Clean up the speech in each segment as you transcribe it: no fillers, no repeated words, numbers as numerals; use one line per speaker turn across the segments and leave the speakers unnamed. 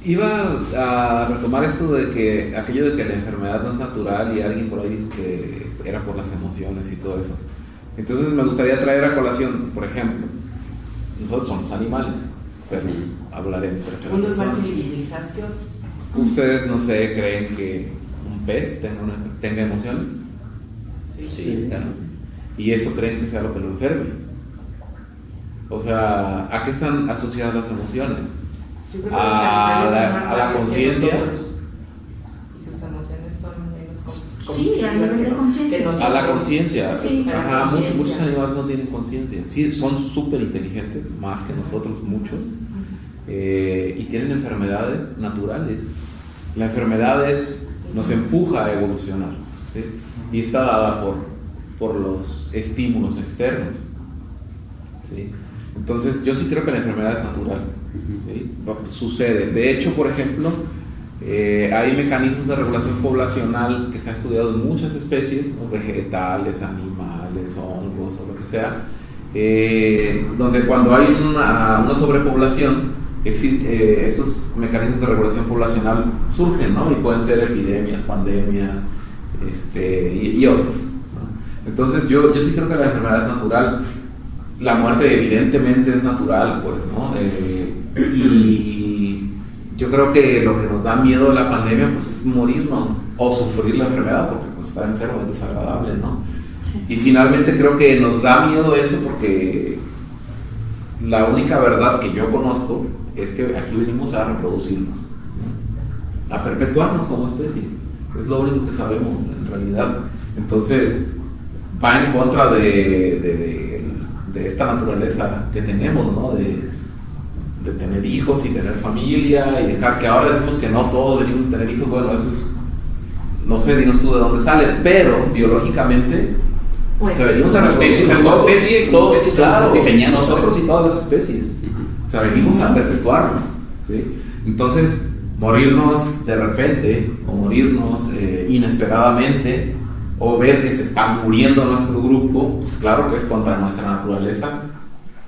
Iba a retomar esto de que aquello de que la enfermedad no es natural y alguien por ahí dijo que era por las emociones y todo eso. Entonces me gustaría traer a colación, por ejemplo, nosotros somos animales, pero hablaré en tercera persona.
Unos más civilizados que otros.
¿Ustedes, no sé, creen que un pez tenga emociones?
Sí.
Claro. ¿Y eso creen que sea lo que lo enferme? O sea, ¿a qué están asociadas las emociones?
Yo creo que los animales son más
A la
sabios que
conciencia.
nosotros. Y sus emociones son menos
Sí, a nivel de conciencia.
que nosotros.
A la conciencia.
Sí,
a la
Ajá,
conciencia.
muchos animales no tienen conciencia. Sí, son súper inteligentes, más que nosotros, muchos. Y tienen enfermedades naturales. La enfermedad nos empuja a evolucionar, ¿sí? Y está dada por los estímulos externos, ¿sí? Entonces yo sí creo que la enfermedad es natural, ¿sí? Sucede. De hecho, por ejemplo, hay mecanismos de regulación poblacional que se ha estudiado en muchas especies, ¿no? Vegetales, animales, hongos o lo que sea, donde cuando hay una sobrepoblación, estos mecanismos de regulación poblacional surgen, ¿no? Y pueden ser epidemias, pandemias, y otros, ¿no? Entonces yo sí creo que la enfermedad es natural. La muerte evidentemente es natural, pues, ¿no? Y yo creo que lo que nos da miedo de la pandemia, pues, es morirnos o sufrir la enfermedad, porque pues, estar enfermo es desagradable, ¿no? Sí. Y finalmente creo que nos da miedo eso porque la única verdad que yo conozco es que aquí venimos a reproducirnos, ¿no? A perpetuarnos como especie. Es lo único que sabemos en realidad. Entonces va en contra de esta naturaleza que tenemos, ¿no? De tener hijos y tener familia y dejar que ahora decimos que no todos venimos a tener hijos. Bueno, eso es, no sé, dinos tú de dónde sale, pero biológicamente
pues,
o sea, venimos a reproducirnos
como especie
claro,
diseñados
nosotros y todas las especies. O sea, venimos a perpetuarnos, ¿sí? Entonces, morirnos de repente o morirnos inesperadamente o ver que se está muriendo nuestro grupo, pues claro que es contra nuestra naturaleza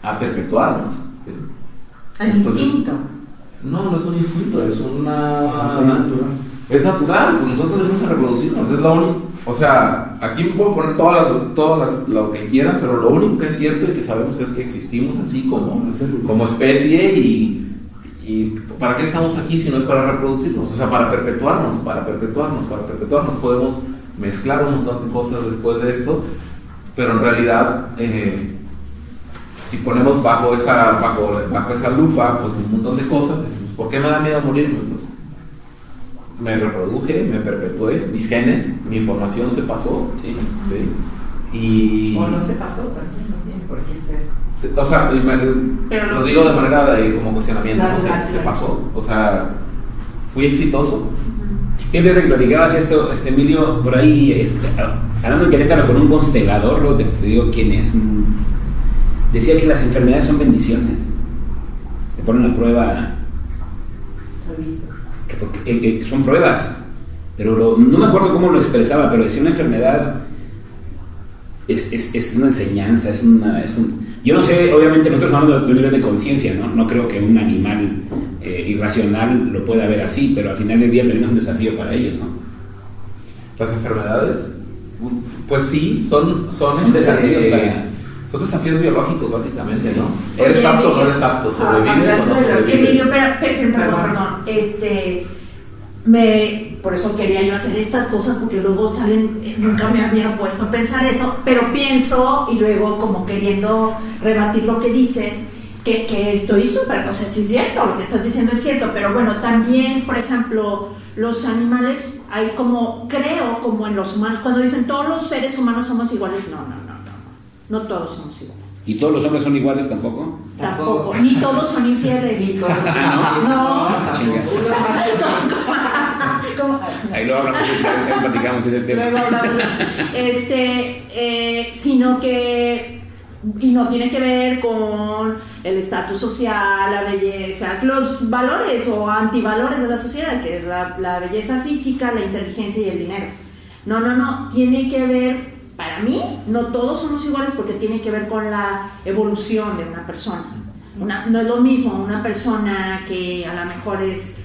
a perpetuarnos, ¿sí?
El instinto.
No es un instinto, es es natural, pues nosotros venimos a reproducirnos, es la única. O sea, aquí me puedo poner todas lo que quieran, pero lo único que es cierto y que sabemos es que existimos así como especie y ¿para qué estamos aquí si no es para reproducirnos? O sea, para perpetuarnos. Podemos mezclar un montón de cosas después de esto, pero en realidad si ponemos bajo esa lupa pues un montón de cosas, decimos, ¿por qué me da miedo morirme? Pues, me reproduje, me perpetué, mis genes, mi información se pasó, ¿sí? Y
o no se pasó, también no tiene por qué ser.
O sea, lo digo de manera como cuestionamiento, no sé, se pasó, o sea, fui exitoso.
Fíjate que platicabas esto, Emilio, por ahí, hablando en Querétaro con un constelador, luego te digo quién es, decía que las enfermedades son bendiciones, te ponen a prueba, que son pruebas, pero no me acuerdo cómo lo expresaba, pero decía una enfermedad es una enseñanza, yo no sé, obviamente nosotros hablamos de un nivel de conciencia, ¿no? No creo que un animal irracional lo pueda ver así, pero al final del día tenemos un desafío para ellos, ¿no?
Las enfermedades, pues sí, son
desafíos
son desafíos biológicos básicamente, ¿no? ¿Eres apto o no eres apto? ¿Sobrevives o no sobrevives?
Emilio, perdón, por eso quería yo hacer estas cosas, porque luego salen, nunca me había puesto a pensar eso, pero pienso y luego como queriendo rebatir lo que dices, que estoy súper, o sea, sí es cierto, lo que estás diciendo es cierto, pero bueno, también, por ejemplo, los animales, hay como, creo, como en los humanos, cuando dicen todos los seres humanos somos iguales, no todos somos iguales.
¿Y todos los hombres son iguales tampoco?
Tampoco, ni todos son infieles.
Ni todos.
No.
Ahí lo hablamos, platicamos ese tema.
Luego hablamos, sino que, y no tiene que ver con el estatus social, la belleza, los valores o antivalores de la sociedad, que es la belleza física, la inteligencia y el dinero. No, tiene que ver, para mí, no todos somos iguales porque tiene que ver con la evolución de una persona. No es lo mismo una persona que a lo mejor es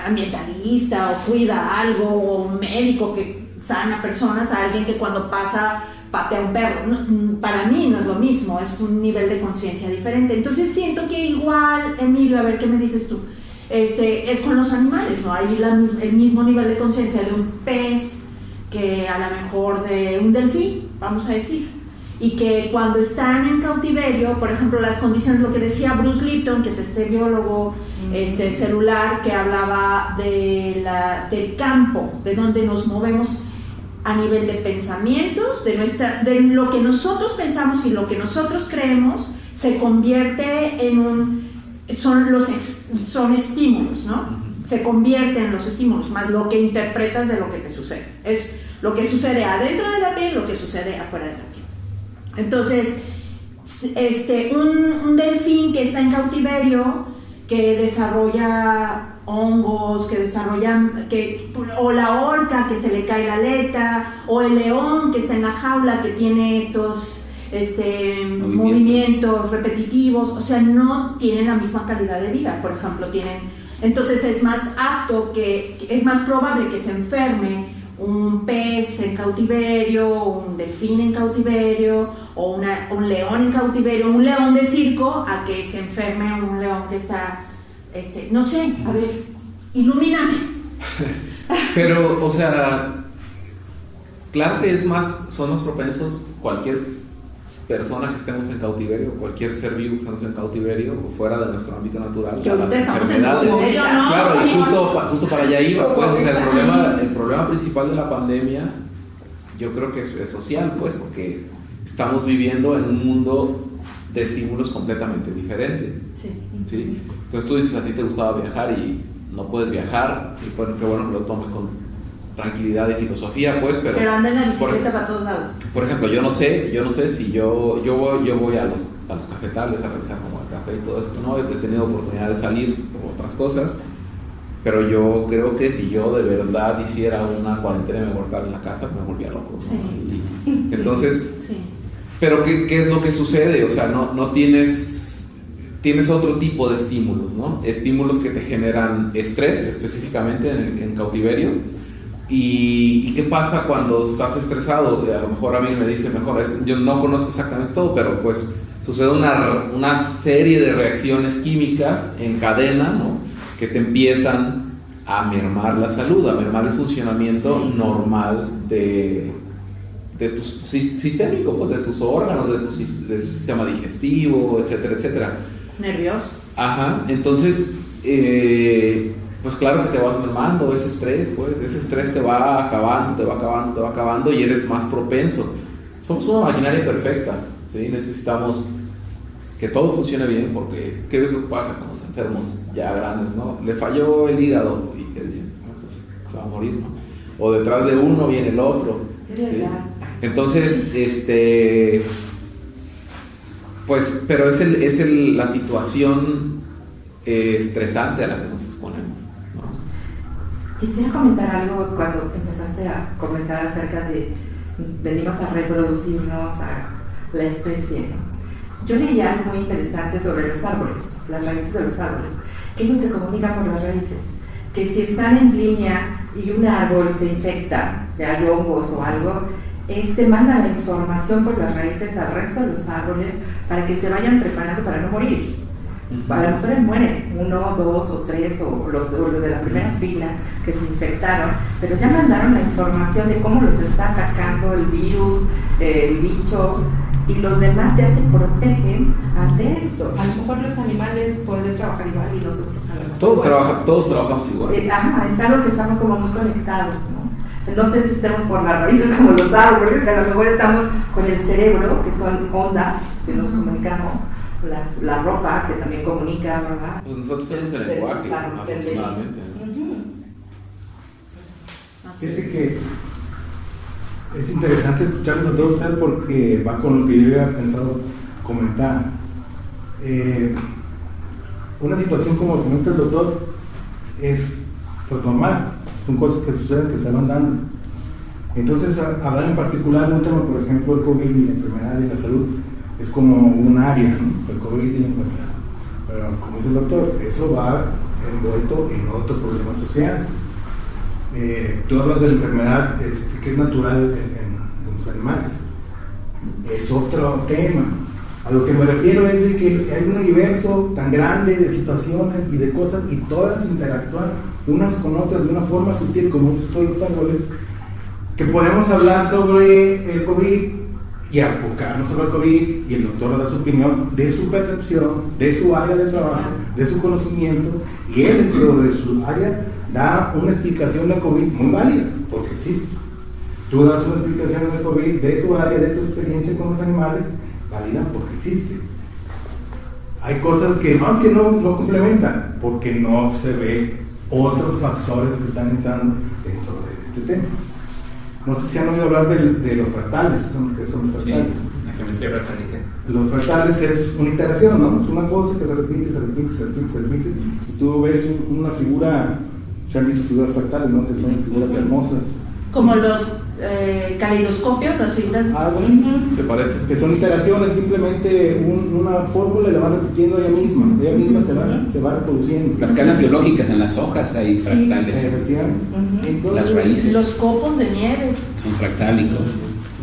ambientalista o cuida algo, o un médico que sana personas, a alguien que cuando pasa patea un perro. Para mí no es lo mismo, es un nivel de conciencia diferente. Entonces siento que igual, Emilio, a ver qué me dices tú, es con los animales, ¿no? Hay el mismo nivel de conciencia de un pez que a lo mejor de un delfín, vamos a decir, y que cuando están en cautiverio, por ejemplo, las condiciones, lo que decía Bruce Lipton, que es este biólogo celular, que hablaba del campo, de donde nos movemos a nivel de pensamientos, de lo que nosotros pensamos y lo que nosotros creemos, se convierte en son estímulos, ¿no? Se convierte en los estímulos, más lo que interpretas de lo que te sucede. Es lo que sucede adentro de la piel, lo que sucede afuera de la piel. Entonces, un delfín que está en cautiverio, que desarrolla hongos, o la orca que se le cae la aleta, o el león que está en la jaula que tiene estos movimientos repetitivos, o sea, no tienen la misma calidad de vida. Por ejemplo, entonces es más es más probable que se enferme un pez en cautiverio, un delfín en cautiverio, o un león en cautiverio, un león de circo, a que se enferme un león que está, no sé, a ver, ilumíname.
Pero, o sea, claro que son más propensos cualquier persona que estemos en cautiverio, cualquier ser vivo que estemos en cautiverio o fuera de nuestro ámbito natural,
que
a las
ahorita estamos en
enfermedades.
cautiverio, ¿no?
Claro, y justo para allá iba, pues, o sea, el problema principal de la pandemia, yo creo que es social, pues, porque estamos viviendo en un mundo de estímulos completamente diferentes. ¿Sí? Entonces tú dices, a ti te gustaba viajar y no puedes viajar, y bueno, qué bueno que lo tomes con tranquilidad y filosofía, pues, pero
anda en la bicicleta para todos lados.
Por ejemplo, yo no sé si yo voy a los cafetales a realizar como el café y todo esto, ¿no? He tenido oportunidad de salir por otras cosas, pero yo creo que si yo de verdad hiciera una cuarentena mortal en la casa, me volvía loco, ¿no?
Sí.
Entonces,
sí.
Pero ¿qué es lo que sucede? O sea, no tienes otro tipo de estímulos, ¿no? Estímulos que te generan estrés, específicamente en cautiverio. ¿Y qué pasa cuando estás estresado? A lo mejor a mí me dice mejor, yo no conozco exactamente todo, pero pues sucede una serie de reacciones químicas en cadena, ¿no? Que te empiezan a mermar la salud, a mermar el funcionamiento normal de tu sistémico, pues, de tus órganos, del sistema digestivo, etcétera, etcétera.
Nervioso.
Ajá, entonces, pues claro que te vas mermando ese estrés te va acabando y eres más propenso. Somos una maquinaria perfecta, ¿sí? Necesitamos que todo funcione bien, porque ¿qué es lo que pasa con los enfermos ya grandes, ¿no? Le falló el hígado y que dicen, pues se va a morir, ¿no? O detrás de uno viene el otro, ¿sí? Entonces, pues, pero es la situación estresante a la que nos exponemos, ¿no?
Quisiera comentar algo cuando empezaste a comentar acerca de venimos a reproducirnos a la especie, ¿no? Yo leí algo muy interesante sobre los árboles, las raíces de los árboles, que ellos se comunican por las raíces, que si están en línea y un árbol se infecta de hay hongos o algo, manda la información por las raíces al resto de los árboles para que se vayan preparando para no morir. A lo mejor mueren 1, 2 o 3 o los de la primera fila que se infectaron, pero ya mandaron la información de cómo los está atacando el virus, el bicho, y los demás ya se protegen ante esto. A lo mejor los animales pueden trabajar igual y nosotros a lo mejor
todos trabajamos igual.
Es algo que estamos como muy conectados, ¿no? No sé si estemos por las raíces como los árboles, a lo mejor estamos con el cerebro, que son ondas que nos comunicamos, la ropa que también comunica, ¿verdad?
Pues nosotros tenemos el lenguaje, aproximadamente.
Fíjate que es interesante escucharlos a todos ustedes porque va con lo que yo había pensado comentar. Una situación como comenta el doctor es pues normal, son cosas que suceden, que se van dando. Entonces, hablar en particular de un tema, por ejemplo, el COVID y la enfermedad y la salud, es como un área, ¿no? El COVID y la enfermedad. Pero como dice el doctor, eso va envuelto en otro problema social. Tú hablas de la enfermedad que es natural en los animales. Es otro tema. A lo que me refiero es de que hay un universo tan grande de situaciones y de cosas y todas interactúan unas con otras de una forma sutil, como son los árboles, que podemos hablar sobre el COVID y enfocarnos sobre el COVID y el doctor da su opinión de su percepción, de su área de trabajo, de su conocimiento, y él dentro de su área da una explicación del COVID muy válida, porque existe. Tú das una explicación del COVID de tu área, de tu experiencia con los animales, válida porque existe. Hay cosas que no complementan, porque no se ve otros factores que están entrando dentro de este tema. No sé si han oído hablar de los fractales. ¿Qué son los fractales?
Sí, la geometría fractálica.
Los fractales es una iteración, ¿no? Es una cosa que se repite, y tú ves una figura. Se han visto figuras fractales, ¿no? Que son figuras hermosas.
Como los caleidoscopios, las figuras.
Algo así.
¿Te parece?
Que son iteraciones, simplemente una fórmula y la van repitiendo ella misma se va reproduciendo.
Las cadenas biológicas en las hojas hay fractales.
Efectivamente. Entonces,
Las raíces
Los copos de nieve.
son fractálicos.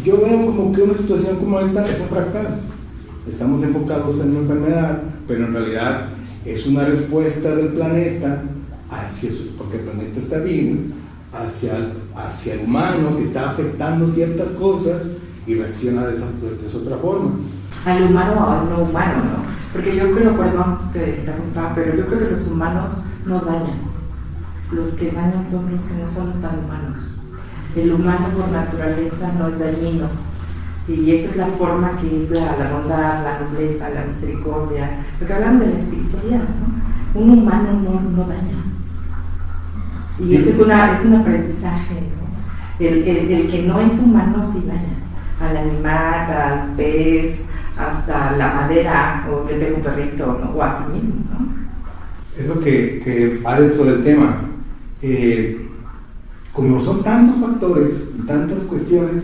yo veo como que una situación como esta es un fractal. Estamos enfocados en una enfermedad, pero en realidad es una respuesta del planeta hacia porque el planeta está vivo, hacia el humano que está afectando ciertas cosas y reacciona de esa otra forma.
Al humano o al no humano, ¿no? Porque yo creo, perdón que interrumpa, pero yo creo que los humanos no dañan. Los que dañan son los que no son tan humanos. El humano por naturaleza no es dañino. Y esa es la forma que es la bondad, la nobleza, la misericordia. Porque hablamos de la espiritualidad, ¿no? Un humano no daña. Y ese es un aprendizaje, ¿no? El que no es humano sí daña. Al animal, al pez, hasta la madera, o que tenga un perrito, ¿no? O a sí mismo, ¿no?
Es lo que va dentro del tema. Como son tantos factores y tantas cuestiones,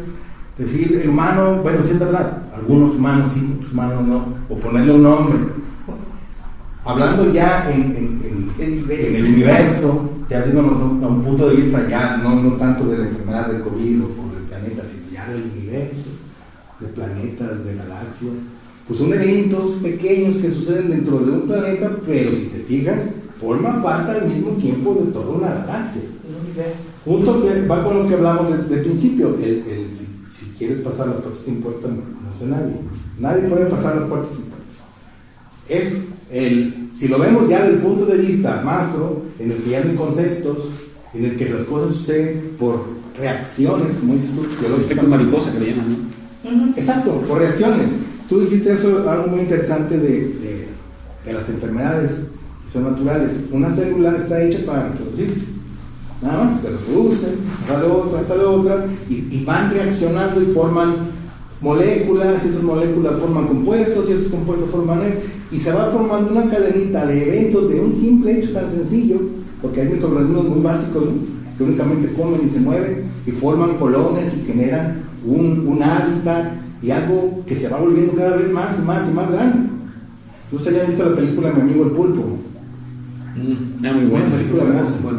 decir el humano, bueno, sí es verdad, algunos humanos sí, otros humanos no, o ponerle un nombre. Hablando ya en el universo, ya yéndonos a un punto de vista ya no tanto de la enfermedad del COVID o del planeta, sino ya del universo, de planetas, de galaxias, pues son eventos pequeños que suceden dentro de un planeta, pero si te fijas, forman parte al mismo tiempo de toda una galaxia.
El universo.
Junto que va con lo que hablamos del principio, si quieres pasar la puerta sin puerta, no sé nadie puede pasar la puerta sin puerta. Si lo vemos ya desde el punto de vista macro, en el que ya no hay conceptos, en el que las cosas suceden por reacciones, como dices tú,
El efecto mariposa que le llaman, ¿no?
Exacto, por reacciones. Tú dijiste eso, algo muy interesante de las enfermedades que son naturales. Una célula está hecha para reproducirse. Nada más, se reproducen, hasta la otra, y van reaccionando y forman moléculas, y esas moléculas forman compuestos, y esos compuestos forman y se va formando una cadenita de eventos de un simple hecho tan sencillo, porque hay microorganismos muy básicos, ¿no? Que únicamente comen y se mueven y forman colonias y generan un hábitat y algo que se va volviendo cada vez más grande. No sé si hayan visto la película Mi amigo el pulpo.
Muy buena
película hermosa.
Bueno,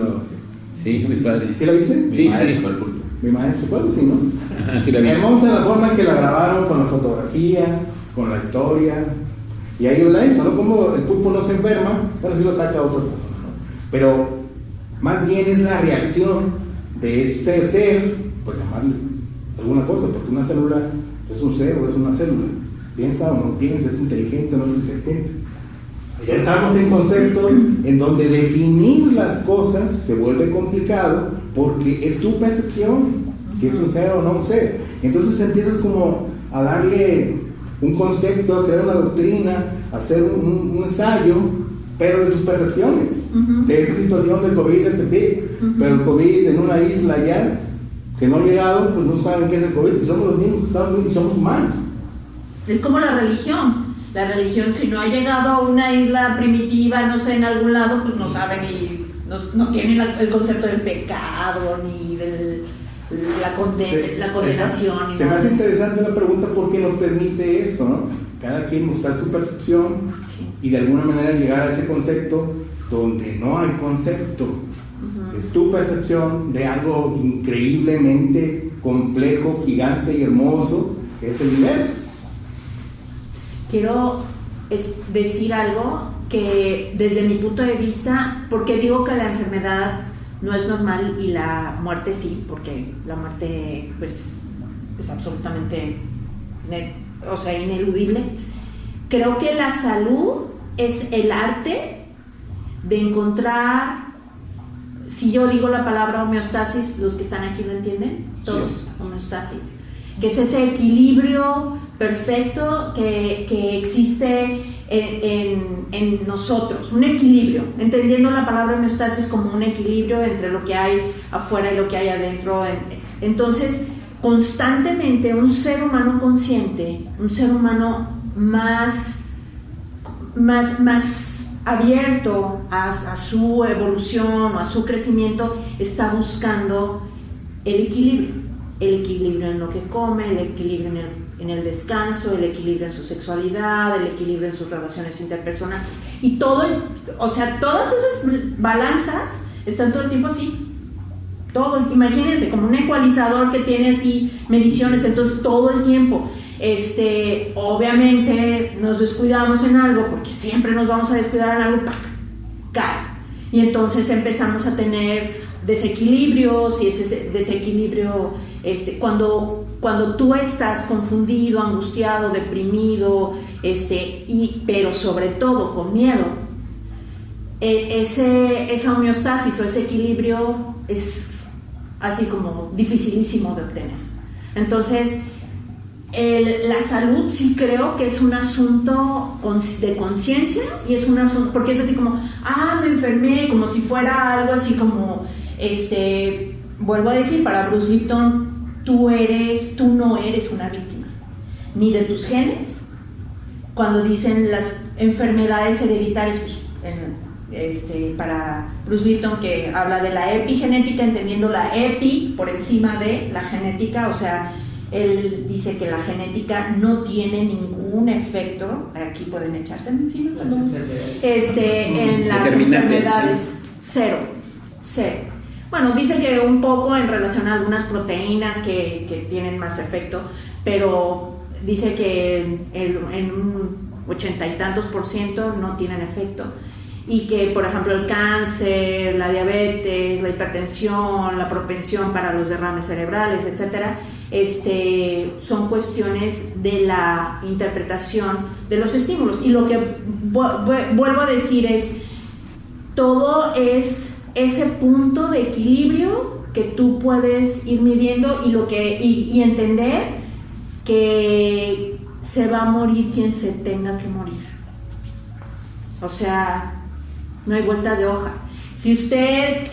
Sí, muy padre.
¿Sí la viste?
Sí,
maestro,
sí.
el pulpo.
Mi maestro, claro, sí, ¿no?
Ajá, sí la vi.
Hermosa la forma en que la grabaron, con la fotografía, con la historia. Y ahí habla eso, ¿no? Como el pulpo no se enferma, bueno, sí lo ataca a otra persona, ¿no? Pero más bien es la reacción de ese ser, por llamarle alguna cosa, porque una célula es un ser o es una célula. Piensa o no piensa, es inteligente o no es inteligente. Ya entramos en conceptos en donde definir las cosas se vuelve complicado porque es tu percepción, si es un ser o no un ser. Entonces empiezas como a darle un concepto, a crear una doctrina, a hacer un ensayo, pero de tus percepciones, de esa situación del COVID del Tepic, pero el COVID en una isla ya, que no ha llegado, pues no saben qué es el COVID, y somos los mismos que estamos y somos humanos.
Es como la religión. La religión, si no ha llegado a una isla primitiva, no sé, en algún lado, pues no saben y no tienen el concepto del pecado ni de la condenación.
Se me hace interesante la pregunta porque nos permite eso, ¿no? Cada quien mostrar su percepción y de alguna manera llegar a ese concepto donde no hay concepto. Es tu percepción de algo increíblemente complejo, gigante y hermoso que es el universo.
Quiero decir algo que desde mi punto de vista, porque digo que la enfermedad no es normal y la muerte sí, porque la muerte pues es absolutamente ineludible. Creo que la salud es el arte de encontrar, si yo digo la palabra homeostasis, los que están aquí lo entienden, todos, sí. Homeostasis, que es ese equilibrio perfecto que existe en nosotros, un equilibrio, entendiendo la palabra homeostasis como un equilibrio entre lo que hay afuera y lo que hay adentro. Entonces, constantemente un ser humano consciente, un ser humano más abierto a su evolución o a su crecimiento, está buscando el equilibrio en lo que come, el equilibrio en el descanso, el equilibrio en su sexualidad, el equilibrio en sus relaciones interpersonales, y todas esas balanzas están todo el tiempo así. Imagínense como un ecualizador que tiene así mediciones, entonces todo el tiempo. Obviamente nos descuidamos en algo, porque siempre nos vamos a descuidar en algo, cae. Y entonces empezamos a tener desequilibrios, y ese desequilibrio, cuando tú estás confundido, angustiado, deprimido, pero sobre todo con miedo, esa homeostasis o ese equilibrio es así como dificilísimo de obtener. Entonces, la salud sí creo que es un asunto de conciencia, y es un asunto, porque es así como, me enfermé, como si fuera algo así como, vuelvo a decir, para Bruce Lipton, tú no eres una víctima, ni de tus genes. Cuando dicen las enfermedades hereditarias, para Bruce Lipton, que habla de la epigenética, entendiendo la epi por encima de la genética, o sea, él dice que la genética no tiene ningún efecto, aquí pueden echarse encima, en las enfermedades, cero. Bueno, dice que un poco en relación a algunas proteínas que tienen más efecto, pero dice que en un 80 y tantos % no tienen efecto, y que por ejemplo el cáncer, la diabetes, la hipertensión, la propensión para los derrames cerebrales, etcétera, son cuestiones de la interpretación de los estímulos. Y lo que vuelvo a decir es, todo es ese punto de equilibrio que tú puedes ir midiendo, y entender que se va a morir quien se tenga que morir. O sea, no hay vuelta de hoja. Si usted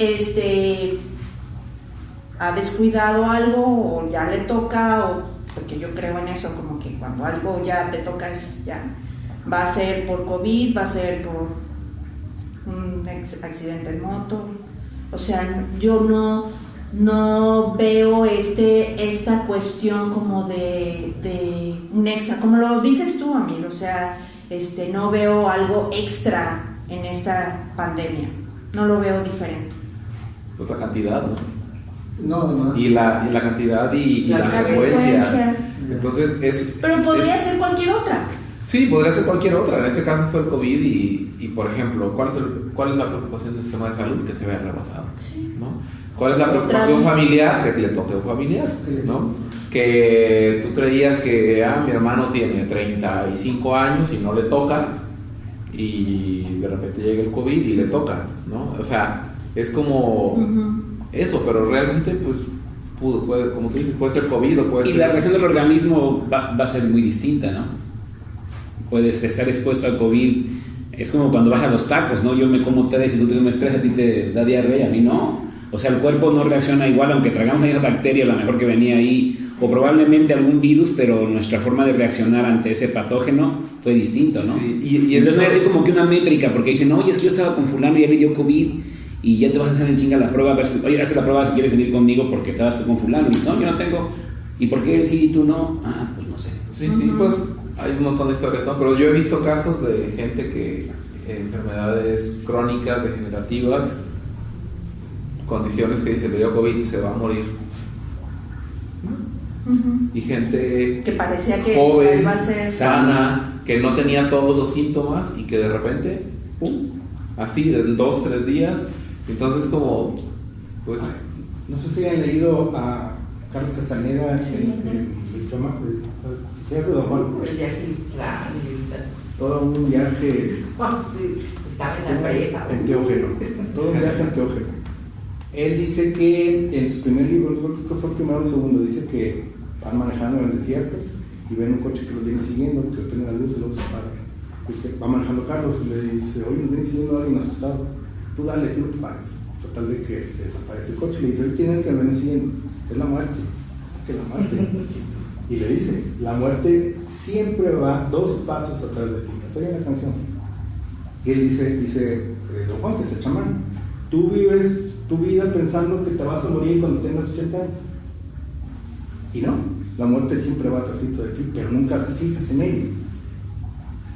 ha descuidado algo, o ya le toca, porque yo creo en eso, como que cuando algo ya te toca, ya va a ser por COVID, va a ser por un accidente en moto. O sea, yo no veo esta cuestión como de un extra, como lo dices tú, Amil. O sea, no veo algo extra en esta pandemia, no lo veo diferente.
Pues la cantidad, ¿no?
No.
Y la cantidad y la frecuencia. Entonces
pero podría ser cualquier otra.
Sí, podría ser cualquier otra. En este caso fue el COVID y por ejemplo, ¿cuál es la preocupación del sistema de salud? Que se vea rebasado,
sí.
¿no? ¿Cuál es la preocupación familiar? Que le toque a un familiar, ¿no? Que tú creías que mi hermano tiene 35 años y no le toca, y de repente llega el COVID y le toca, ¿no? O sea, es como eso, pero realmente pues puede, como tú dices, puede ser COVID o puede ser...
Y la reacción del organismo va a ser muy distinta, ¿no? Puedes estar expuesto al COVID, es como cuando vas a los tacos, ¿no? Yo me como ustedes y tú tienes un estrés, a ti te da diarrea, a mí no. O sea, el cuerpo no reacciona igual, aunque tragamos una bacteria, a lo mejor que venía ahí, o probablemente algún virus, pero nuestra forma de reaccionar ante ese patógeno fue distinto, ¿no?
Sí, y
entonces no hay así como que una métrica, porque dicen, oye, es que yo estaba con fulano y ya le dio COVID, y ya te vas a hacer en chinga la prueba, a ver si, oye, haz la prueba si quieres venir conmigo porque estabas tú con fulano, y no, yo no tengo, ¿y por qué él sí y tú no? Pues no sé.
Sí, pues hay un montón de historias, ¿no? Pero yo he visto casos de gente enfermedades crónicas, degenerativas, condiciones que dice le dio COVID, se va a morir. Y gente
Que parecía que
joven,
iba a ser
sana, que no tenía todos los síntomas y que de repente, ¡pum!, así, de 2-3 días. Entonces, como, pues.
No sé si han leído a Carlos Castaneda, el señor de Don Juan.
El viaje islam,
Todo un viaje
estaba en la prepa.
enteógeno. Todo un viaje enteógeno. Él dice que en su primer libro, creo que fue el primero o el segundo, dice que van manejando en el desierto y ven un coche que los viene siguiendo, que prende la luz y luego se apaga. Y que va manejando Carlos y le dice, oye, nos viene siguiendo alguien asustado. Tú dale, tú no te pares. Total de que se desaparece el coche y le dice, oye, ¿quién es el que me viene siguiendo? Es la muerte. ¿Qué es la muerte? Y le dice, la muerte siempre va 2 pasos atrás de ti. Está bien la canción. Y él dice Don Juan, que es el chamán, tú vives tu vida pensando que te vas a morir cuando tengas 80 años. Y no, la muerte siempre va atrásito de ti, pero nunca te fijas en ella.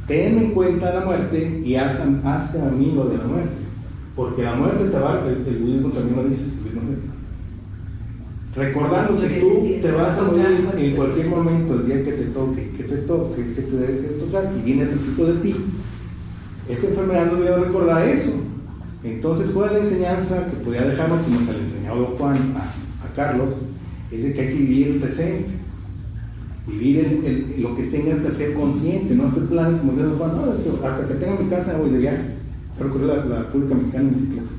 Ten en cuenta la muerte y hazte amigo de la muerte. Porque la muerte te va, el budismo también lo dice, recordando que tú te vas a morir en cualquier momento, el día que te toque, que te deje de tocar, y viene atrásito de ti. Esta enfermedad nos debe recordar eso. Entonces, ¿cuál es la enseñanza que podía dejarnos, como se le enseñó Don Juan a Carlos? Es de que hay que vivir el presente, vivir lo que tengas que hacer consciente, no hacer planes como decía Don Juan, no, hasta que tenga mi casa voy de viaje. Recorrí la República Mexicana en bicicleta.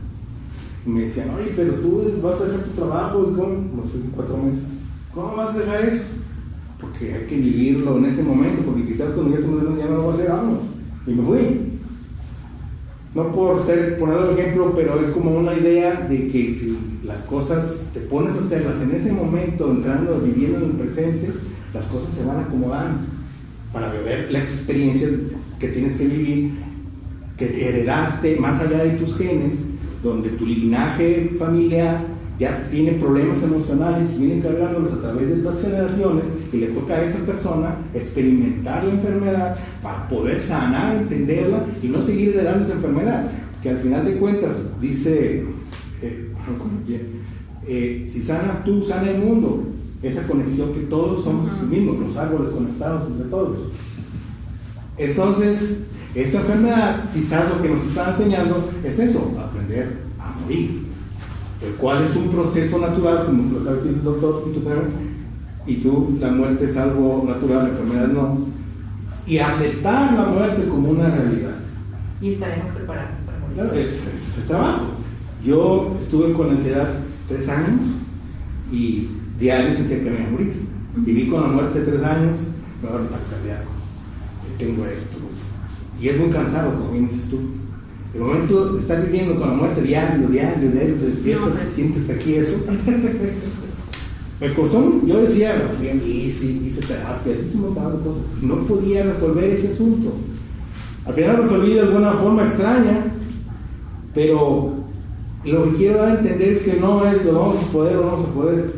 Y me decían, oye, pero tú vas a dejar tu trabajo, ¿y cómo? No sé, 4 meses. ¿Cómo vas a dejar eso? Porque hay que vivirlo en ese momento, porque quizás cuando ya estemos ya no lo voy a hacer, vamos. Y me fui. No por poner el ejemplo, pero es como una idea de que si las cosas te pones a hacerlas en ese momento, entrando, viviendo en el presente, las cosas se van acomodando para ver la experiencia que tienes que vivir, que heredaste más allá de tus genes, donde tu linaje familiar ya tiene problemas emocionales y viene cargándolos a través de las generaciones, y le toca a esa persona experimentar la enfermedad para poder sanar, entenderla y no seguir heredando esa enfermedad, que al final de cuentas dice si sanas tú, sana el mundo. Esa conexión que todos somos los mismos, los árboles conectados entre todos. Entonces, esta enfermedad, quizás lo que nos está enseñando es eso, aprender a morir, el cual es un proceso natural, como lo acaba de decir el doctor, y tú, la muerte es algo natural, la enfermedad no, y aceptar la muerte como una realidad.
Y estaremos preparados para morir.
Claro, es el trabajo. Yo estuve con ansiedad 3 años y diario sentía que me iba a morir. Viví con la muerte 3 años, me da un ataque cardíaco, tengo esto, y es muy cansado, como bien dices tú. El momento de estar viviendo con la muerte diario, te despiertas, no, sientes aquí eso. Me costó, yo decía, bien, hice terapia, hice un montón de cosas, no podía resolver ese asunto. Al final resolví de alguna forma extraña, pero lo que quiero dar a entender es que no es lo vamos a poder o no vamos a poder,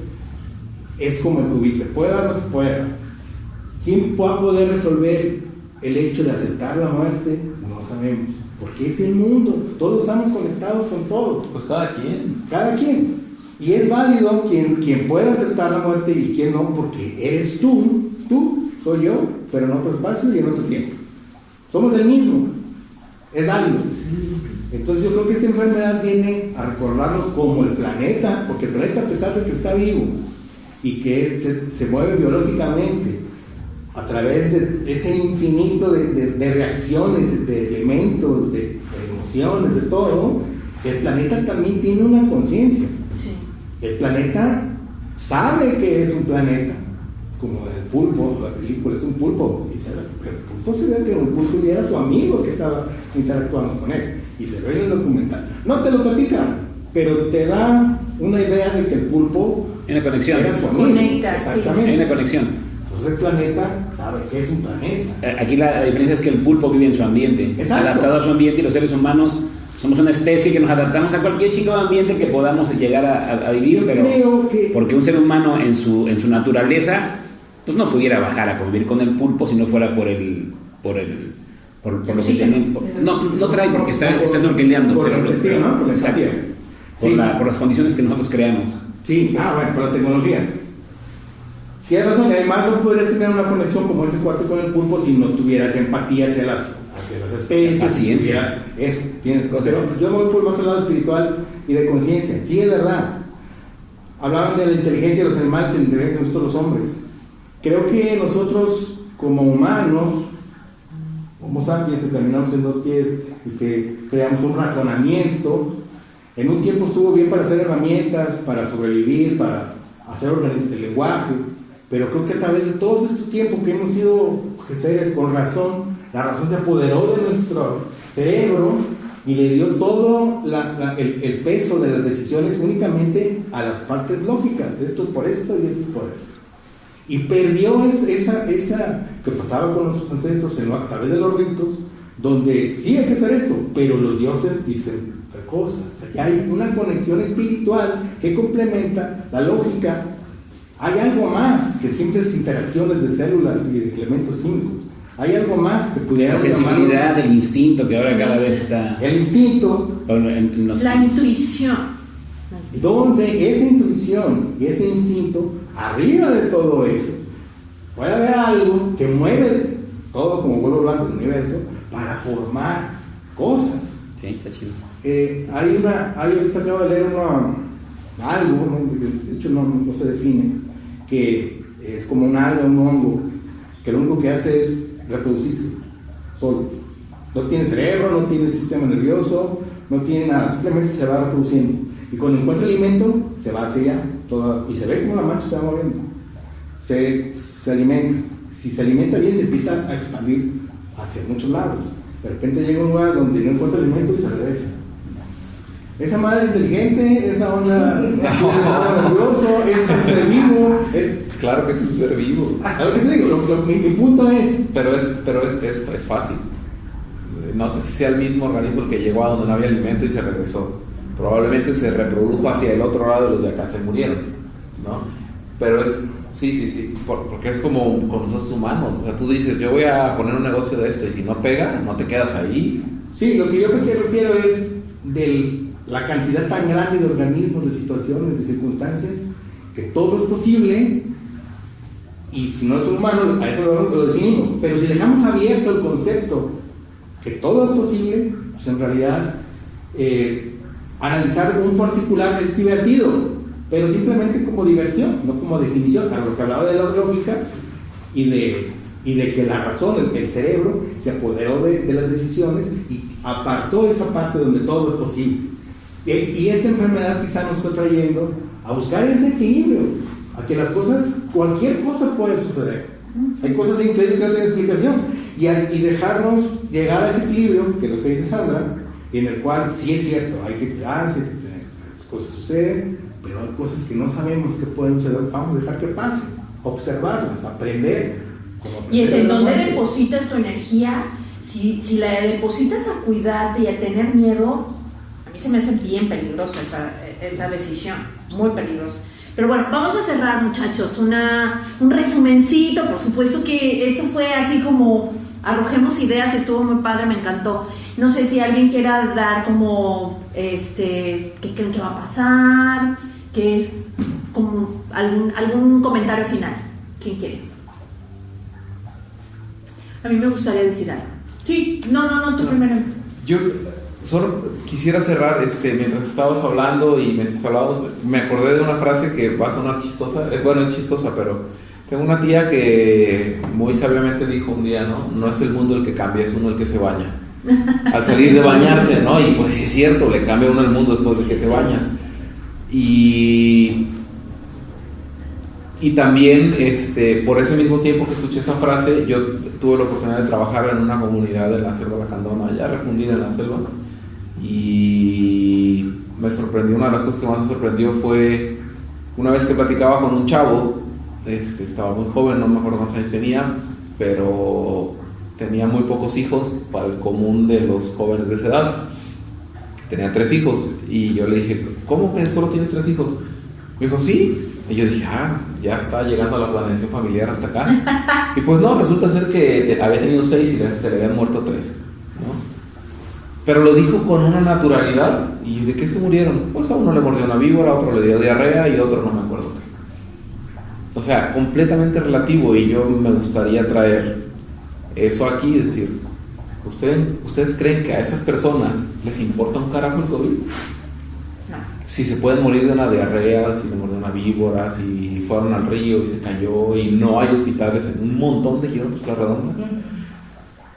es como el COVID, te puede dar o no te puede dar. ¿Quién va a poder resolver el hecho de aceptar la muerte? No sabemos, porque es el mundo, todos estamos conectados con todo.
Pues cada quien.
Cada quien. Y es válido quien pueda aceptar la muerte y quien no, porque eres tú, soy yo, pero en otro espacio y en otro tiempo. Somos el mismo. Es válido. Entonces yo creo que esta enfermedad viene a recordarnos como el planeta, porque el planeta, a pesar de que está vivo y que se mueve biológicamente a través de ese infinito de reacciones, de elementos, de emociones, de todo, el planeta también tiene una conciencia.
Sí.
El planeta sabe que es un planeta, como el pulpo, la película es un pulpo, y el pulpo se ve que un pulpo y era su amigo que estaba interactuando con él, y se ve en el documental. No te lo platica, pero te da una idea de que el pulpo
hay una conexión.
Era su amigo.
Conecta,
exactamente.
Sí. Hay una conexión.
Entonces el planeta sabe que es un planeta.
Aquí la diferencia es que el pulpo vive en su ambiente,
Exacto.
adaptado a su ambiente, y los seres humanos somos una especie que nos adaptamos a cualquier chico de ambiente que podamos llegar a vivir,
Yo
pero
creo que
porque un ser humano en su naturaleza pues no pudiera bajar a convivir con el pulpo si no fuera por por lo que
Sí,
tienen. No trae porque está orqueleando,
por
pero
empatía, ¿no? Por la
exacto,
empatía.
por,
Sí.
por las condiciones que nosotros creamos.
Sí, bueno, por la tecnología. Si hay razón, además no podrías tener una conexión como ese cuate con el pulpo si no tuvieras empatía hacia las especies.
Paciencia.
Si eso, tienes
Cosas.
Pero yo me voy por más al lado espiritual y de conciencia. Sí, es verdad. Hablaban de la inteligencia de los animales y la inteligencia de nosotros los hombres. Creo que nosotros, como humanos, Homo sapiens, que caminamos en 2 pies y que creamos un razonamiento, en un tiempo estuvo bien para hacer herramientas, para sobrevivir, para hacer el lenguaje, pero creo que a través de todos estos tiempos que hemos sido seres con razón, la razón se apoderó de nuestro cerebro y le dio todo el peso de las decisiones únicamente a las partes lógicas, esto es por esto y esto es por esto. Y perdió esa que pasaba con nuestros ancestros a través de los ritos, donde sí hay que hacer esto, pero los dioses dicen otra cosa. O sea, ya hay una conexión espiritual que complementa la lógica. Hay algo más que simples interacciones de células y de elementos químicos. Hay algo más que pudiera
La sensibilidad, el instinto que ahora cada vez está.
el instinto,
La intuición.
donde esa intuición y ese instinto, arriba de todo eso, puede haber algo que mueve todo como vuelo blanco del universo para formar cosas.
Sí, está chido.
Ahorita acabo de leer algo, ¿no? De hecho no se define, que es como un alga, un hongo, que lo único que hace es reproducirse solo. No tiene cerebro, no tiene sistema nervioso, no tiene nada, simplemente se va reproduciendo. Y cuando encuentra alimento, se va hacia allá, y se ve como la mancha se va moviendo. Se alimenta. Si se alimenta bien, se empieza a expandir hacia muchos lados. De repente llega a un lugar donde no encuentra alimento y se regresa. Esa madre inteligente, esa onda nervioso, es un ser vivo.
Claro que es un ser vivo.
A lo que te digo, mi punto es.
Pero es fácil. No sé si sea el mismo organismo el que llegó a donde no había alimento y se regresó. Probablemente se reprodujo hacia el otro lado y los de acá se murieron, ¿no? Pero sí, porque es como con nosotros humanos. O sea, tú dices, yo voy a poner un negocio de esto y si no pega, no te quedas ahí.
Sí, lo que yo me refiero es de la cantidad tan grande de organismos, de situaciones, de circunstancias, que todo es posible. Y si no es un humano, a eso lo definimos. Pero si dejamos abierto el concepto que todo es posible, pues en realidad analizar un particular es divertido, pero simplemente como diversión, no como definición, a lo que hablaba de la lógica y de que la razón, el cerebro, se apoderó de las decisiones y apartó esa parte donde todo es posible. Y esa enfermedad quizá nos está trayendo a buscar ese equilibrio, a que las cosas, cualquier cosa puede suceder. Hay cosas increíbles que no tienen explicación. Y dejarnos llegar a ese equilibrio, que es lo que dice Sandra, en el cual sí es cierto, hay que cuidarse, las cosas suceden, pero hay cosas que no sabemos que pueden suceder, vamos a dejar que pasen, observarlas, aprender.
Y es en donde depositas tu energía. Si la depositas a cuidarte y a tener miedo, a mí se me hace bien peligrosa esa decisión, muy peligrosa. Pero bueno, vamos a cerrar, muchachos, un resumencito. Por supuesto que esto fue así como arrojemos ideas, estuvo muy padre, me encantó. No sé si alguien quiera dar como qué creen que va a pasar, como algún comentario final. ¿Quién quiere? A mí me gustaría decir algo. Sí, no, tú primero.
Yo solo quisiera cerrar, mientras estabas hablando y mientras hablábamos, me acordé de una frase que va a sonar chistosa, bueno, es chistosa, pero tengo una tía que muy sabiamente dijo un día, no es el mundo el que cambia, es uno el que se baña. Al salir de bañarse, ¿no? Y pues sí es cierto, le cambia uno el mundo después de que te bañas. Y también, por ese mismo tiempo que escuché esa frase, yo tuve la oportunidad de trabajar en una comunidad de la selva lacandona, ya refundida en la selva, y me sorprendió, una de las cosas que más me sorprendió fue una vez que platicaba con un chavo, estaba muy joven, no me acuerdo cuántos años tenía, pero tenía muy pocos hijos para el común de los jóvenes de esa edad. Tenía 3 hijos, y yo le dije, ¿cómo que solo tienes 3 hijos? Me dijo, sí. Y yo dije, ya está llegando a la planeación familiar hasta acá. Y pues no, resulta ser que había tenido 6 y se le habían muerto 3, ¿no? Pero lo dijo con una naturalidad. ¿Y de qué se murieron? Pues a uno le mordió una víbora, a otro le dio diarrea y a otro no me acuerdo qué. O sea, completamente relativo, y yo me gustaría traer eso aquí y decir, ¿ustedes creen que a esas personas les importa un carajo el COVID? Si se pueden morir de una diarrea, si le mordió una víbora, si fueron al río y se cayó y no hay hospitales en un montón de kilómetros a la redonda.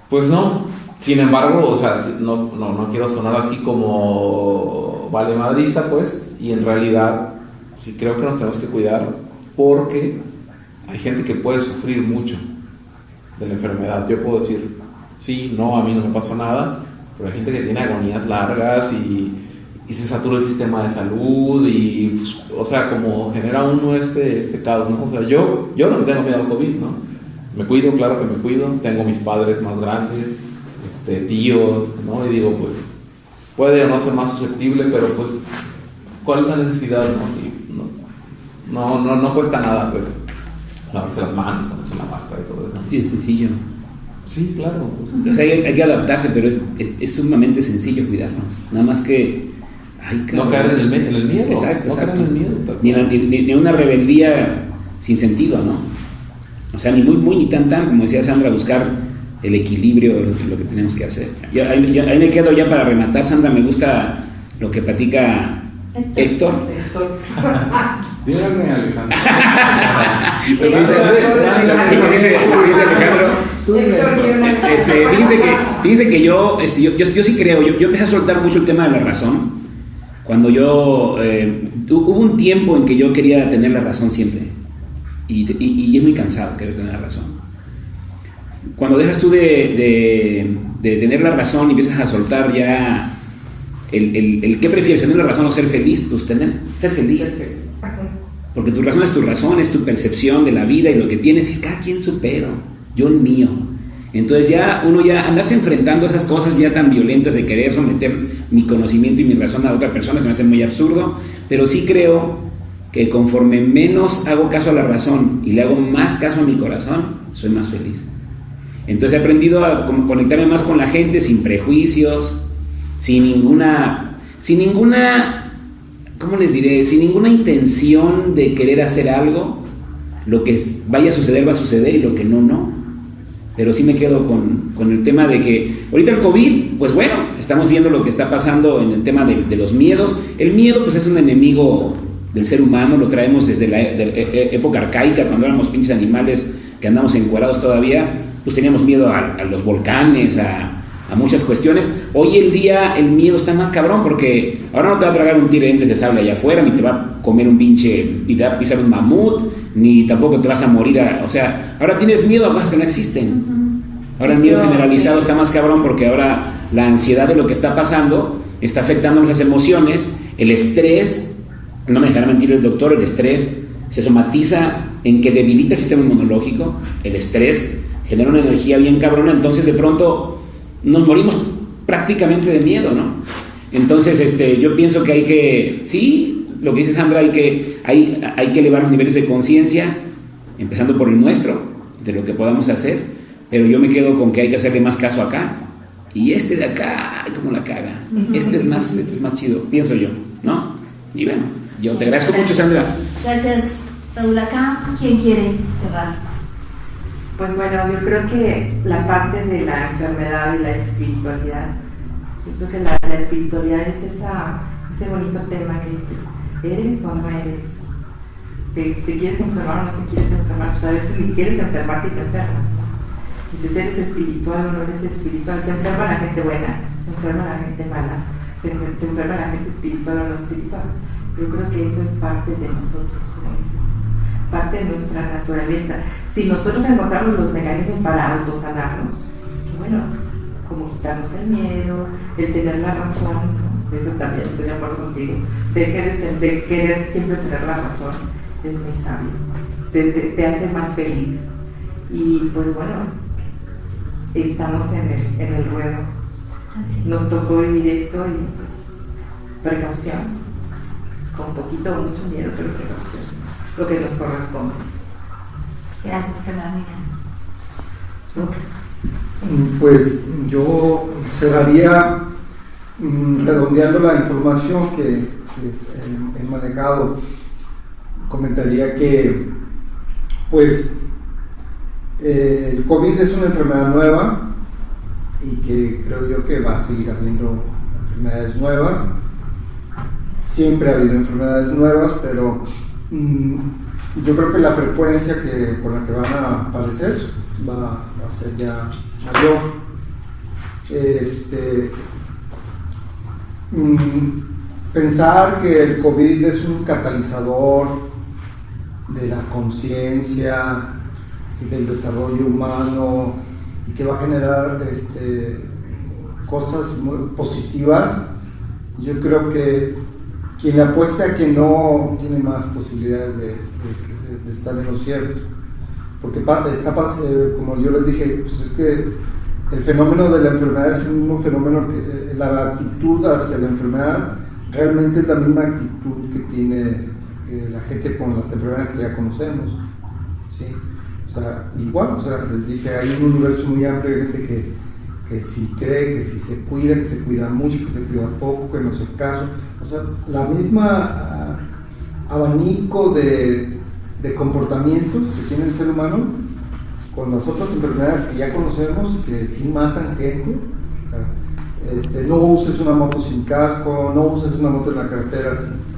Pues no. Sin embargo, o sea, no quiero sonar así como valemadrista, pues, y en realidad sí creo que nos tenemos que cuidar, porque hay gente que puede sufrir mucho de la enfermedad. Yo puedo decir, sí, no, a mí no me pasó nada, pero hay gente que tiene agonías largas y se satura el sistema de salud y, pues, o sea, como genera uno este caos, ¿no? O sea, yo no me tengo miedo al COVID, ¿no? Me cuido, claro que me cuido, tengo mis padres más grandes, tíos, ¿no? Y digo, pues, puede o no ser más susceptible, pero pues, ¿cuál es la necesidad? No cuesta nada, pues, lavarse las manos, ponerse una máscara y todo eso.
Sí, es sencillo.
Sí, claro. Pues.
O sea, hay que adaptarse, pero es sumamente sencillo cuidarnos. Nada más que... Ay,
no caer en el miedo.
Exacto,
no caer en el miedo.
Ni una rebeldía sin sentido, ¿no? O sea, ni muy, ni tan, como decía Sandra, buscar el equilibrio de lo que tenemos que hacer. Ahí me quedo ya para rematar. Sandra, me gusta lo que platica Héctor.
Dígame, Alejandro.
Lo que dice Alejandro. Fíjense que yo sí creo, yo empecé a soltar mucho el tema de la razón. Cuando hubo un tiempo en que yo quería tener la razón siempre. Y es muy cansado querer tener la razón. Cuando dejas tú de tener la razón y empiezas a soltar ya el ¿qué prefieres? ¿Tener la razón o ser feliz? Pues ser feliz. Porque tu razón es tu percepción de la vida y lo que tienes, y cada quien su pedo, yo el mío. Entonces ya andarse enfrentando a esas cosas ya tan violentas de querer someter mi conocimiento y mi razón a otra persona se me hace muy absurdo, pero sí creo que conforme menos hago caso a la razón y le hago más caso a mi corazón, soy más feliz. Entonces he aprendido a conectarme más con la gente sin prejuicios, sin ninguna, ¿cómo les diré? Sin ninguna intención de querer hacer algo. Lo que vaya a suceder va a suceder y lo que no. Pero sí me quedo con el tema de que ahorita el COVID, pues bueno, estamos viendo lo que está pasando en el tema de los miedos. El miedo pues es un enemigo del ser humano, lo traemos desde la época arcaica, cuando éramos pinches animales que andamos encuerados todavía. Pues teníamos miedo a los volcanes, a muchas cuestiones. Hoy en día el miedo está más cabrón, porque ahora no te va a tragar un tigre de dientes de sable allá afuera, ni te va a comer ni te va a pisar un mamut, ni tampoco te vas a morir o sea, ahora tienes miedo a cosas que no existen. Ahora el miedo generalizado está más cabrón, porque ahora la ansiedad de lo que está pasando está afectando nuestras emociones. El estrés, no me dejará mentir el doctor, el estrés se somatiza en que debilita el sistema inmunológico. El estrés genera una energía bien cabrona, entonces de pronto nos morimos prácticamente de miedo, ¿no? Entonces yo pienso que hay que, sí, lo que dice Sandra, hay que elevar los niveles de conciencia, empezando por el nuestro, de lo que podamos hacer, pero yo me quedo con que hay que hacerle más caso acá, y de acá, ay, cómo la caga, este es más chido, pienso yo, ¿no? Y bueno, yo te agradezco mucho, Sandra.
Gracias, Raúl. Acá, ¿quién quiere cerrar?
Pues bueno, yo creo que la parte de la enfermedad y la espiritualidad, yo creo que la espiritualidad es ese bonito tema que dices, ¿eres o no eres? ¿Te quieres enfermar o no te quieres enfermar? Pues a veces ni quieres enfermarte y te enfermas. Dices, ¿eres espiritual o no eres espiritual? Se enferma la gente buena, se enferma la gente mala, se enferma la gente espiritual o no espiritual. Yo creo que eso es parte de nosotros, como dices. Parte de nuestra naturaleza. Si nosotros encontramos los mecanismos para autosanarnos, bueno, como quitarnos el miedo, el tener la razón, ¿no? Eso también estoy de acuerdo contigo, de querer siempre tener la razón, es muy sabio, te hace más feliz. Y pues bueno, estamos en el ruedo. Nos tocó vivir esto y pues precaución, con poquito o mucho miedo, pero precaución. lo que nos corresponde.
Gracias, Carolina.
Pues yo cerraría redondeando la información que he manejado. Comentaría que pues el COVID es una enfermedad nueva y que creo yo que va a seguir habiendo enfermedades nuevas. Siempre ha habido enfermedades nuevas, pero yo creo que la frecuencia con la que van a aparecer va a ser ya mayor. Pensar que el COVID es un catalizador de la conciencia y del desarrollo humano y que va a generar cosas muy positivas, yo creo que quien le apuesta a que no tiene más posibilidades de estar en lo cierto, porque como yo les dije, pues es que el fenómeno de la enfermedad es el mismo fenómeno que la actitud hacia la enfermedad realmente es la misma actitud que tiene la gente con las enfermedades que ya conocemos, ¿sí? O sea, igual, les dije, hay un universo muy amplio de gente que si cree, que si se cuida mucho, que se cuida poco, que no se caso, o sea, la misma abanico de comportamientos que tiene el ser humano con las otras enfermedades que ya conocemos, que sí matan gente. No uses una moto sin casco, no uses una moto en la carretera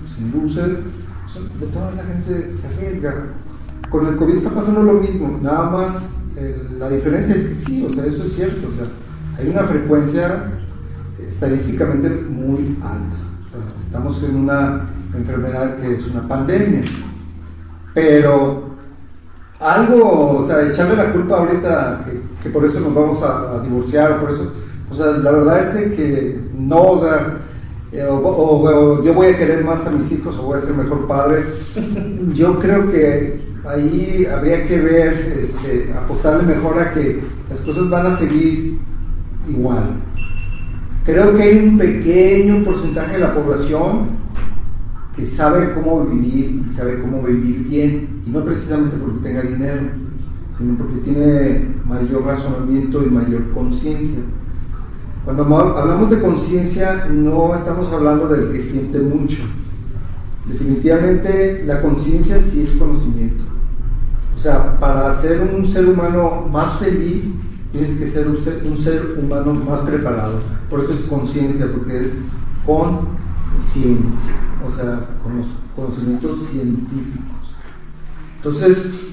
sin luces, o sea, de toda la gente se arriesga. Con el COVID está pasando lo mismo, nada más la diferencia es que sí, o sea, eso es cierto, o sea, hay una frecuencia estadísticamente muy alta. O sea, estamos en una enfermedad que es una pandemia, pero algo, o sea, echarle la culpa ahorita que por eso nos vamos a divorciar, por eso, o sea, la verdad es de que no, o sea, o yo voy a querer más a mis hijos o voy a ser mejor padre. Yo creo que ahí habría que ver, apostarle mejor a que las cosas van a seguir igual. Creo que hay un pequeño porcentaje de la población que sabe cómo vivir y sabe cómo vivir bien, y no precisamente porque tenga dinero, sino porque tiene mayor razonamiento y mayor conciencia. Cuando hablamos de conciencia, no estamos hablando del que siente mucho. Definitivamente la conciencia sí es conocimiento. O sea, para ser un ser humano más feliz, tienes que ser un ser humano más preparado. Por eso es conciencia, porque es conciencia, o sea, con los conocimientos científicos. Entonces,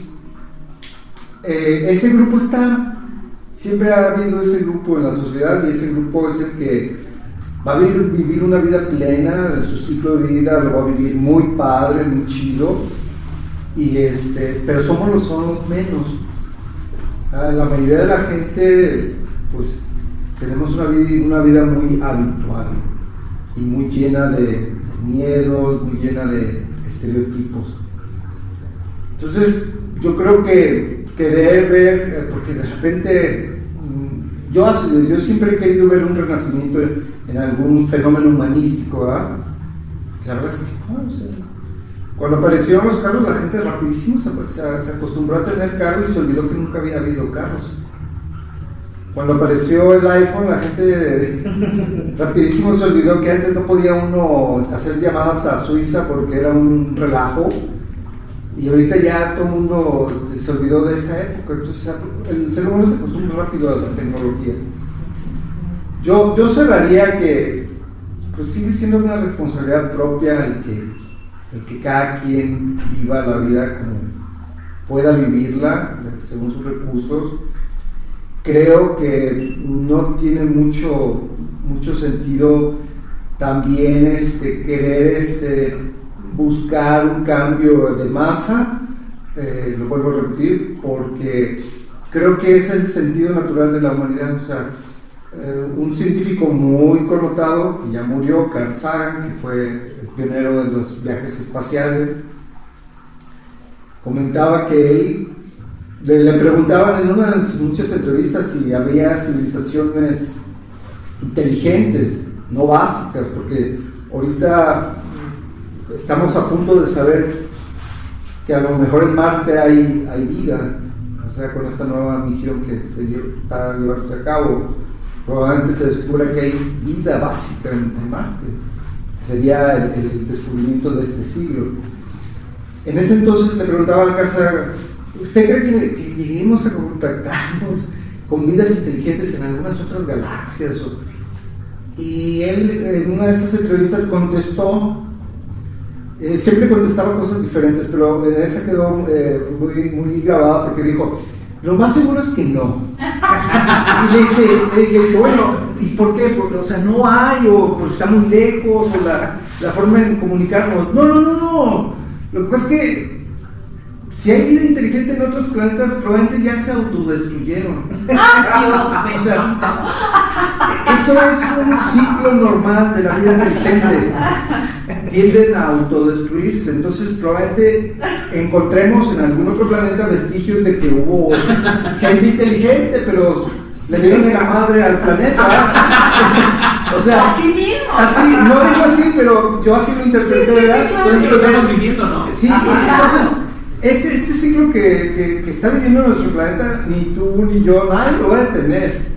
ese grupo siempre ha habido ese grupo en la sociedad, y ese grupo es el que va a vivir una vida plena, en su ciclo de vida lo va a vivir muy padre, muy chido, pero somos los menos. La mayoría de la gente, pues, tenemos una vida muy habitual y muy llena de miedos, muy llena de estereotipos. Entonces, yo creo que querer ver, porque de repente yo siempre he querido ver un renacimiento en algún fenómeno humanístico, ¿verdad? La verdad es que no, o sea, cuando aparecieron los carros, la gente rapidísimo se acostumbró a tener carros y se olvidó que nunca había habido carros. Cuando apareció el iPhone, la gente rapidísimo se olvidó que antes no podía uno hacer llamadas a Suiza porque era un relajo, y ahorita ya todo el mundo se olvidó de esa época. Entonces el ser humano se acostumbra rápido a la tecnología. Yo cerraría que pues sigue siendo una responsabilidad propia el que cada quien viva la vida como pueda vivirla según sus recursos. Creo que no tiene mucho sentido también querer buscar un cambio de masa, lo vuelvo a repetir, porque creo que es el sentido natural de la humanidad. O sea, un científico muy connotado que ya murió, Carl Sagan, que fue el pionero de los viajes espaciales, comentaba que él le preguntaban en muchas entrevistas si había civilizaciones inteligentes, no básicas, porque ahorita estamos a punto de saber que a lo mejor en Marte hay vida, o sea, con esta nueva misión que se está llevándose a cabo, probablemente se descubra que hay vida básica en Marte. Sería el descubrimiento de este siglo. En ese entonces le preguntaba a Alcázar, ¿usted cree que lleguemos a contactarnos con vidas inteligentes en algunas otras galaxias? Y él en una de esas entrevistas contestó, siempre contestaba cosas diferentes, pero en esa quedó muy grabada porque dijo, lo más seguro es que no. Y le dice, bueno, ¿y por qué? Porque, o sea, no hay, o pues está muy lejos, o la forma de comunicarnos. No. Lo que pasa es que si hay vida inteligente en otros planetas, probablemente ya se autodestruyeron.
Dios
O sea, eso es un ciclo normal de la vida inteligente. Tienden a autodestruirse. Entonces, probablemente encontremos en algún otro planeta vestigios de que hubo gente inteligente, pero le dieron en la madre al planeta. O sea,
así mismo.
Así, no dijo así, pero yo así lo interpreté,
Sí,
¿verdad?
claro.
Pero es que lo estamos viviendo, ¿no?
Sí, entonces, este ciclo que está viviendo nuestro planeta, ni tú ni yo, nadie lo va a detener.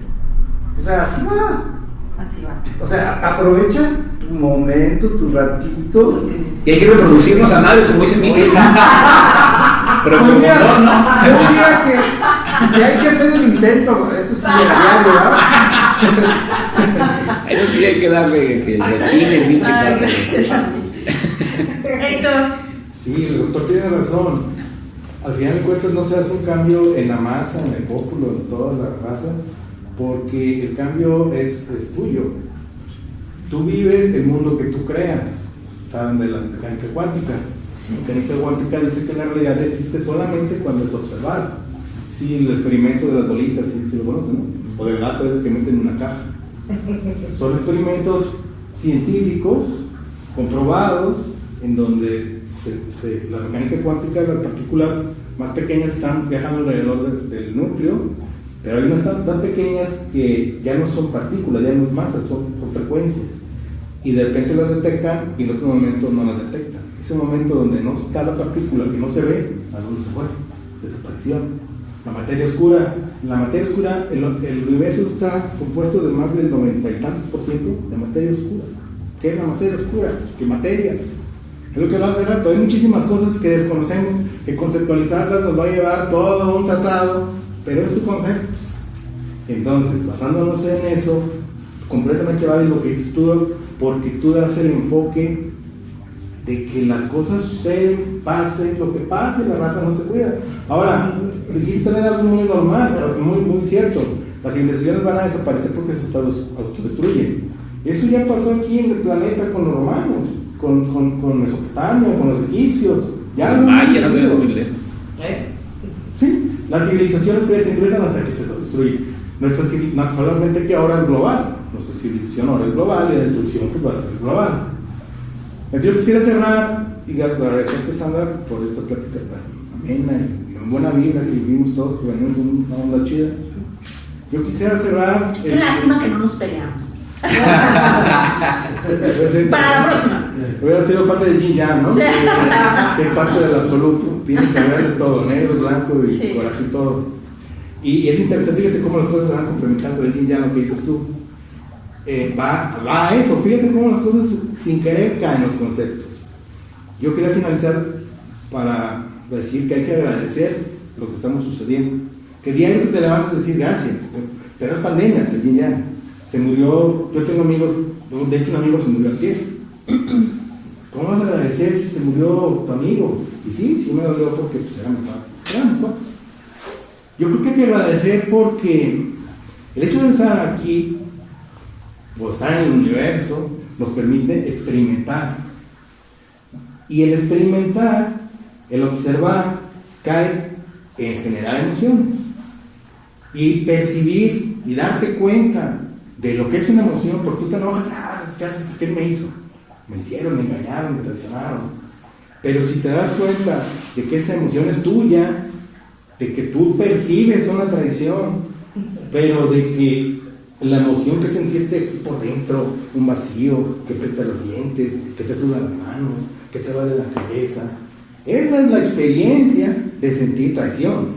O sea, así va.
Así va.
O sea, aprovecha tu momento, tu ratito.
Y hay que reproducirnos a madres, como dice Miguel. Pero como
Mira,
no.
yo diría que hay que hacer el intento, eso sí, a diario, ¿verdad?
Eso sí hay que darle que de chile, pinche
Ay,
carne.
gracias a mí. Héctor.
Sí, el doctor tiene razón. Al final de cuentas no se hace un cambio en la masa, en el pópulo, en toda la raza, porque el cambio es tuyo. Tú vives el mundo que tú creas. Saben de la mecánica cuántica. La mecánica cuántica dice que la realidad existe solamente cuando es observada. Sí, el experimento de las bolitas, sí lo conocen, ¿no? O del gato ese que meten en una caja. Son experimentos científicos comprobados en donde la mecánica cuántica, las partículas más pequeñas están viajando alrededor del núcleo, pero hay unas tan pequeñas que ya no son partículas, ya no es masa, son frecuencias, y de repente las detectan y en otro momento no las detectan. Ese momento donde no está la partícula, que no se ve, ¿a dónde se fue? Desapareció. La materia oscura, el universo está compuesto de más del 90 y tantos % de materia oscura. ¿Qué es la materia oscura? ¿Qué materia? Es lo que hablaba hace rato. Hay muchísimas cosas que desconocemos, que conceptualizarlas nos va a llevar todo un tratado, pero es tu concepto. Entonces, basándonos en eso, completamente válido lo que dices tú, porque tú das el enfoque de que las cosas suceden, pase lo que pase, la raza no se cuida. Ahora, dijiste algo muy normal, muy cierto. Las civilizaciones van a desaparecer porque se autodestruyen. Eso ya pasó aquí en el planeta con los romanos, con Mesopotamia, con los egipcios. Ya
Ya no veo muy lejos.
Sí, las civilizaciones crecen hasta que se destruyen. Solamente que ahora es global. Nuestra civilización ahora es global y la destrucción pues va a ser global. Entonces yo quisiera cerrar y agradecerte, Sandra, por esta plática tan amena y en buena vida que vivimos todos, que venimos de una onda chida. Yo quisiera cerrar.
Qué lástima que no nos peleamos. Para la próxima.
Hubiera sido parte del yin yang, ¿no? Que es parte del absoluto. Tiene que haber de todo, negro, blanco y
Sí.
coraje y todo. Y es interesante, fíjate cómo las cosas se van complementando el yin yang, lo que dices tú. Va a eso, fíjate cómo las cosas sin querer caen los conceptos. Yo quería finalizar para decir que hay que agradecer lo que estamos sucediendo. Que diario que te levantas a decir gracias, pero es pandemia, el yin yang. Se murió, yo tengo amigos, de hecho un amigo se murió ayer. ¿Cómo vas a agradecer si se murió tu amigo? Y sí me dolió porque pues, era mi padre. Yo creo que hay que agradecer porque el hecho de estar aquí, o estar en el universo, nos permite experimentar. Y el experimentar, el observar, cae en generar emociones. Y percibir y darte cuenta de lo que es una emoción, porque tú te enojas, ¿qué haces? ¿Qué me hizo? Me hicieron, me engañaron, me traicionaron. Pero si te das cuenta de que esa emoción es tuya, de que tú percibes una traición, pero de que la emoción que sentiste aquí por dentro, un vacío, que aprieta los dientes, que te suda las manos, que te va de la cabeza, Esa es la experiencia de sentir traición.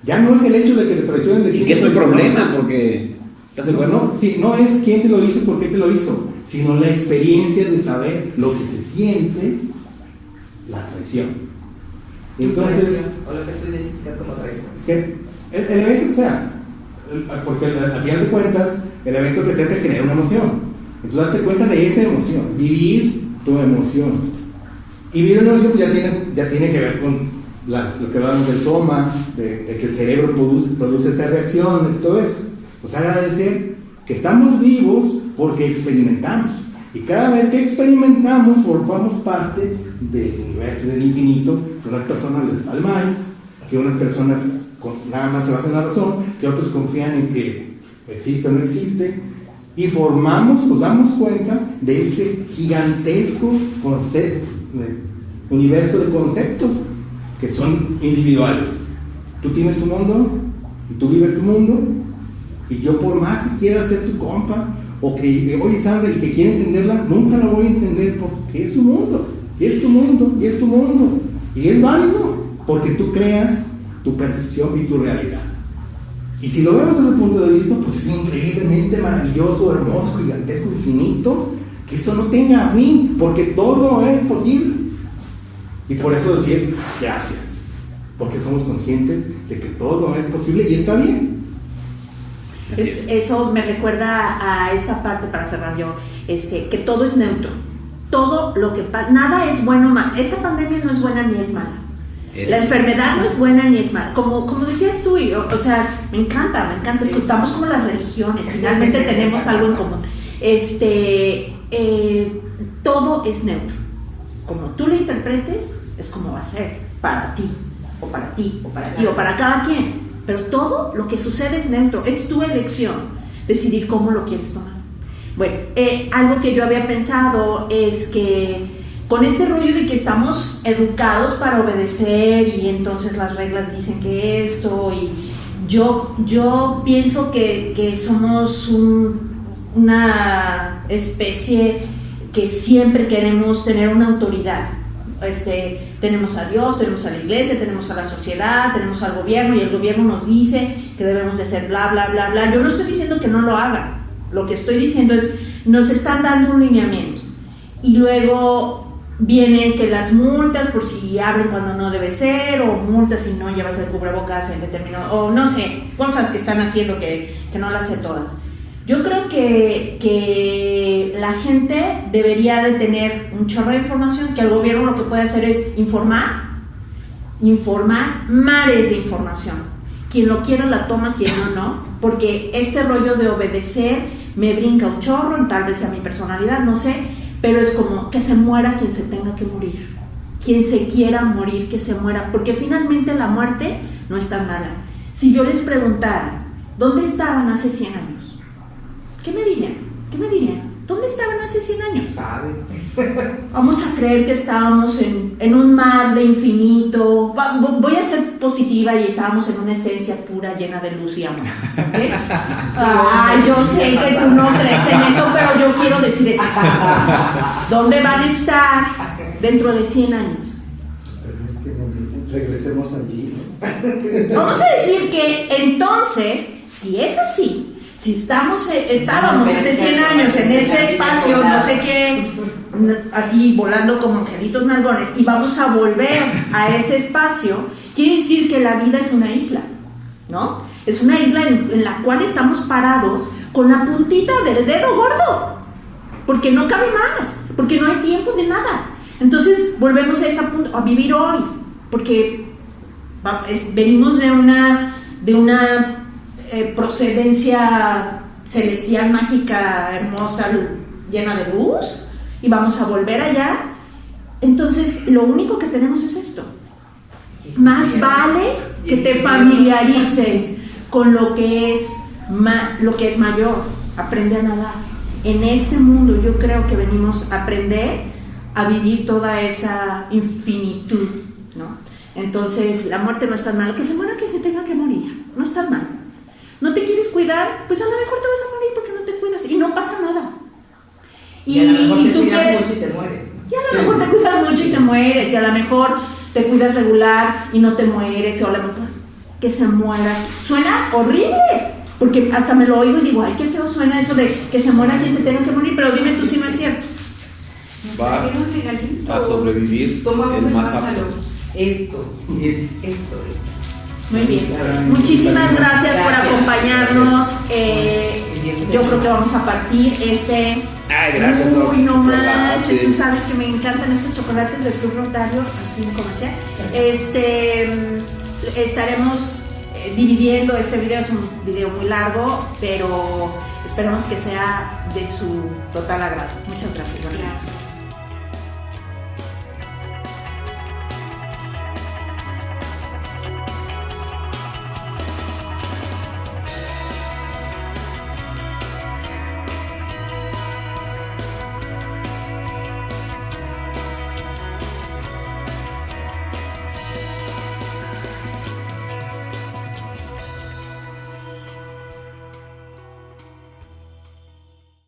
Ya no es el hecho de que te traicionen. De
¿Y qué es tu problema? Porque ¿estás de acuerdo?
No, sí, no es quién te lo hizo y por qué te lo hizo, sino la experiencia de saber lo que se siente la traición. Entonces,
o lo que tú identificas como traición.
que el evento que sea, porque al final de cuentas, el evento que sea te genera una emoción. Entonces, date cuenta de esa emoción, vivir tu emoción. Y vivir una emoción pues, ya tiene que ver con lo que hablamos del soma, de que el cerebro produce esas reacciones y todo eso. Pues agradecer que estamos vivos porque experimentamos. Y cada vez que experimentamos, formamos parte del universo, del infinito, que unas personas les da el maíz, que unas personas nada más se basan en la razón, que otros confían en que existe o no existe, y nos damos cuenta de ese gigantesco universo de conceptos que son individuales. Tú tienes tu mundo, y tú vives tu mundo, y yo por más que quiera ser tu compa, o que, oye, Sandra, y que quiera entenderla, nunca la voy a entender porque es su mundo, y es tu mundo, y es tu mundo, y es válido, porque tú creas tu percepción y tu realidad. Y si lo vemos desde el punto de vista, pues es increíblemente maravilloso, hermoso, gigantesco, infinito, que esto no tenga fin, porque todo es posible. Y por eso decir gracias, porque somos conscientes de que todo es posible y está bien.
Eso me recuerda a esta parte, para cerrar yo, que todo es neutro. Todo lo que pasa, nada es bueno o malo. Esta pandemia no es buena ni es mala. La enfermedad no es buena ni es mala. Como decías tú, o sea, me encanta, estamos como las religiones, finalmente tenemos algo en común. Todo es neutro. Como tú lo interpretes, es como va a ser para ti, o para ti, o para ti, o para cada quien. Pero todo lo que sucede es neutro, es tu elección decidir cómo lo quieres tomar. Bueno, algo que yo había pensado es que con este rollo de que estamos educados para obedecer y entonces las reglas dicen que esto, y yo pienso que somos una especie que siempre queremos tener una autoridad. Tenemos a Dios, tenemos a la iglesia, tenemos a la sociedad, tenemos al gobierno, y el gobierno nos dice que debemos de hacer bla, bla, bla, bla. Yo no estoy diciendo que no lo hagan, lo que estoy diciendo es, nos están dando un lineamiento, y luego vienen que las multas por si abren cuando no debe ser, o multas si no llevas el cubrebocas en determinado, o no sé, cosas que están haciendo que no las sé todas. Yo creo que la gente debería de tener un chorro de información, que el gobierno lo que puede hacer es informar mares de información. Quien lo quiera la toma, quien no, porque este rollo de obedecer me brinca un chorro, tal vez sea mi personalidad, no sé, pero es como que se muera quien se tenga que morir, quien se quiera morir, que se muera, porque finalmente la muerte no es tan mala. Si yo les preguntara, ¿dónde estaban hace 100 años? ¿Qué me dirían? ¿Dónde estaban hace 100 años? Vamos a creer que estábamos en un mar de infinito. Voy a ser positiva, y estábamos en una esencia pura, llena de luz y amor. ¿Okay? Yo sé que tú no crees en eso, pero yo quiero decir eso. ¿Dónde van a estar dentro de 100 años?
Regresemos allí, ¿no?
Vamos a decir que entonces, si es así, si estábamos hace 100 años en ese espacio, no sé qué, así volando como angelitos nalgones, y vamos a volver a ese espacio, quiere decir que la vida es una isla, ¿no? Es una isla en la cual estamos parados con la puntita del dedo gordo, porque no cabe más, porque no hay tiempo de nada. Entonces volvemos a esa punta, a vivir hoy, porque venimos de una procedencia celestial, mágica, hermosa, llena de luz, y vamos a volver allá. Entonces lo único que tenemos es esto. Más vale que te familiarices con lo que es mayor. Aprende a nadar. En este mundo yo creo que venimos a aprender a vivir toda esa infinitud, ¿no? Entonces la muerte no es tan mal. Que se muera quien se tenga que morir, no es tan mal. ¿No te quieres cuidar? Pues a lo mejor te vas a morir porque no te cuidas y no pasa nada.
Y a lo mejor te
tú
cuidas
quieres,
mucho y te mueres.
y a lo mejor te cuidas mucho y te mueres, y a lo mejor te cuidas regular y no te mueres, o a lo mejor que se muera. Suena horrible, porque hasta me lo oigo y digo, ay, qué feo suena eso de que se muera quien se tenga que morir, pero dime tú si no es cierto.
Va a sobrevivir el más apto.
Esto.
Muy bien. Muchísimas gracias por acompañarnos. Yo creo que vamos a partir
Ay, gracias, Doc.
Uy, no
Chocolate.
manches, tú sabes que me encantan estos chocolates del Club Rotario, aquí en comercial. Estaremos dividiendo este video, es un video muy largo, pero esperemos que sea de su total agrado. Muchas gracias.